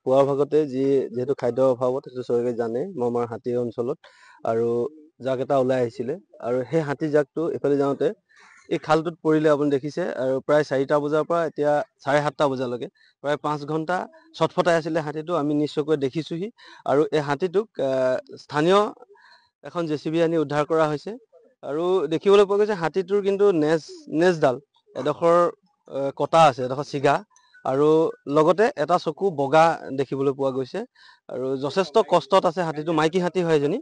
পুৱাৰ ভাগতে যিহেতু খাদ্যৰ অভাৱত সেইটো চৰকাৰে জানে আমাৰ হাতী অঞ্চলত আৰু জাক এটা ওলাই আহিছিলে আৰু সেই হাতী জাকটো এফালে যাওঁতে এই খালটোত পৰিলে আপুনি দেখিছে আৰু প্ৰায় 4টা বজাৰ পৰা এতিয়া 7:30টা বজালৈকে প্ৰায় 5 ঘণ্টা ছটফটাই আছিলে হাতীটো আমি নিশ্চয়কৈ দেখিছোহি আৰু এই হাতীটোক স্থানীয় এখন জেচিবি আনি উদ্ধাৰ কৰা হৈছে আৰু দেখিবলৈ পোৱা গৈছে হাতীটোৰ কিন্তু নেজডাল এডোখৰ কটা আছে এডোখৰ ছিগা আৰু লগতে এটা চকু বগা দেখিবলৈ পোৱা গৈছে আৰু যথেষ্ট কষ্টত আছে হাতীটো মাইকী হাতী হয় এজনী